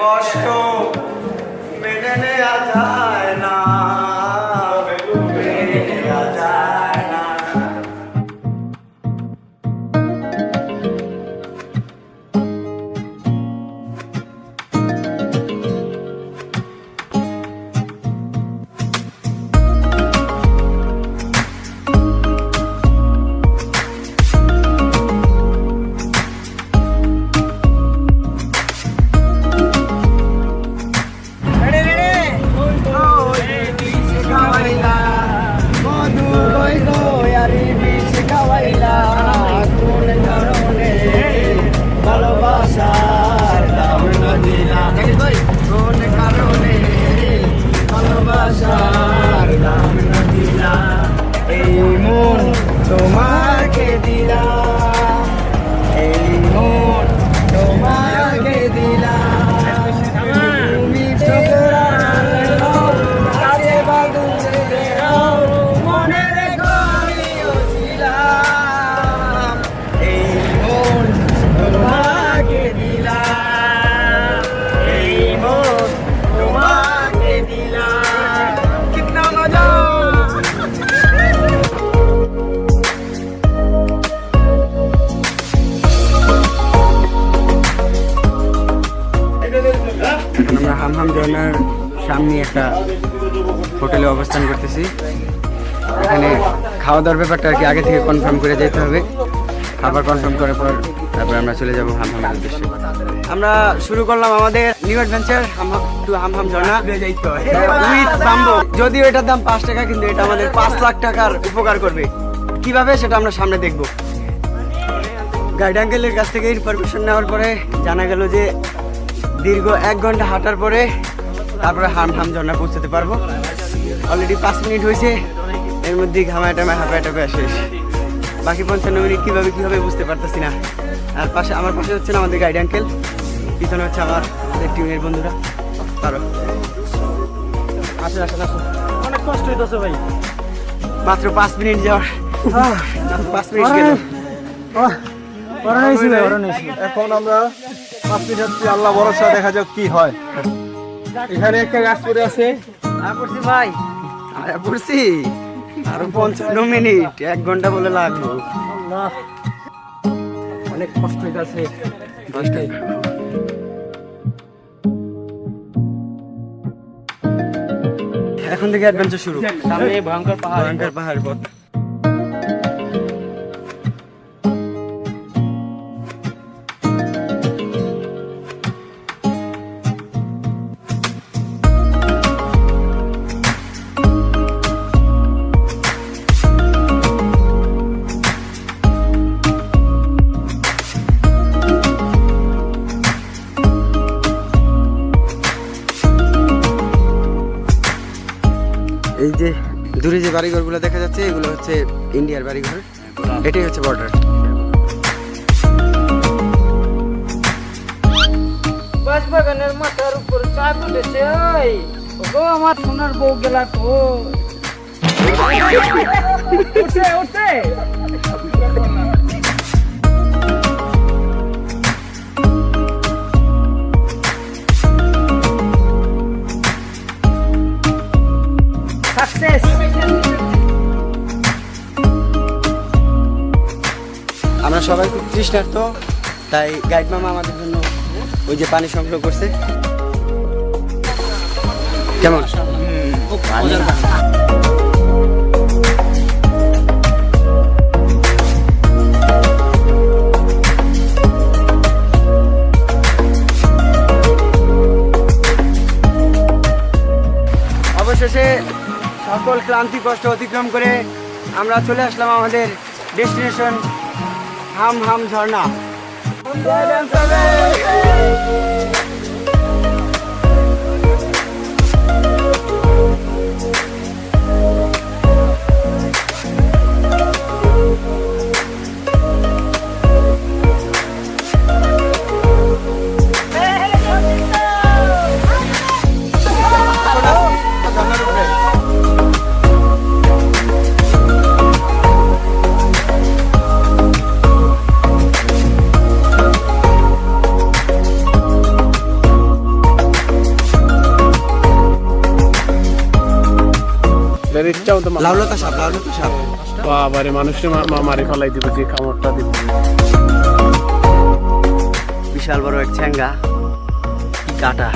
কষ্ট মেনে নেওয়া যায় না, মেনে নেওয়া যায় না। তোমাকে দিলাম, এই মন তোমাকে দিলাম, তুমি কাছে বাঁধলে মনে রেখো আমিও ছিলাম, এই মন তোমাকে দিলাম, এই মন তোমাকে দিলাম। কিতনা মজা। আমরা হামহাম ঝর্ণার সামনে একটা হোটেলে অবস্থান করতেছি। এখানে খাওয়া দাওয়ার ব্যাপারটা আর কি আগে থেকে কনফার্ম করে যেতে হবে। খাবার কনফার্ম করার পর তারপর আমরা চলে যাব হামহামের উদ্দেশ্যে। আমরা শুরু করলাম আমাদের new adventure Hamham Jharna with bamboo. যদিও এটার দাম 5 টাকা, কিন্তু এটা আমাদের 5 লাখ টাকার উপকার করবে। কিভাবে সেটা আমরা সামনে দেখব। গাইড আঙ্কেলের কাছ থেকে ইনফরমেশন নেওয়ার পরে জানা গেল যে দীর্ঘ 1 ঘন্টা হাঁটার পরে তারপরে হামহাম ঝর্ণা পৌঁছতে পারবো। অলরেডি 5 মিনিট হয়েছে, এর মধ্যে ঘামায় টামায় হাঁপায় টাপায় শেষ। বাকি 55 মিনিট কীভাবে বুঝতে পারতেছি না। আর আমার পাশে হচ্ছে না আমাদের গাইড আঙ্কেল, পিছনে হচ্ছে আমাদের টিমের বন্ধুরা। পারো আসুন আসুন আসুন। অনেক কষ্ট হইতেছে ভাই, মাত্র 5 মিনিট যাওয়ার 5 মিনিট গেল। এখন আমরা 5 মিনিট যাচ্ছি, আল্লাহ ভরসা, দেখা যাক কি হয়। এখানে একটা গাছ পড়ে আছে। পড়ছি ভাই, পড়ছি আরো 55 মিনিট, 1 ঘন্টা বলে লাগলো। অনেক কষ্ট হইতেছে। এখন থেকে অ্যাডভেঞ্চার শুরু। সামনে ভয়ঙ্কর পাহাড় পথ। এই যে দূরে যে বাড়িঘরগুলো দেখা যাচ্ছে, এগুলো হচ্ছে ইন্ডিয়ার বাড়িঘর। এটাই হচ্ছে বর্ডার। বাগানের মাথার উপর চাঁদ উঠেছে। ওগো আমার সোনার বউ গেলা তো উঠছে উঠছে। আমরা সবাই খুব তৃষ্ণার্ত, তাই গাইড মামা আমাদের জন্য ওই যে পানি সংগ্রহ করছে। কেমন অবশেষে সকল ক্লান্তি কষ্ট অতিক্রম করে আমরা চলে আসলাম আমাদের ডেস্টিনেশন হামহাম ঝর্ণা। এর ইচ্ছাও তো লাউলতা সাপ বাবারে মানুষের মারি ফেলাই দিব যে কামড়টা দিব। বিশাল বড় এক ঠ্যাঙ্গা, কি কাটা।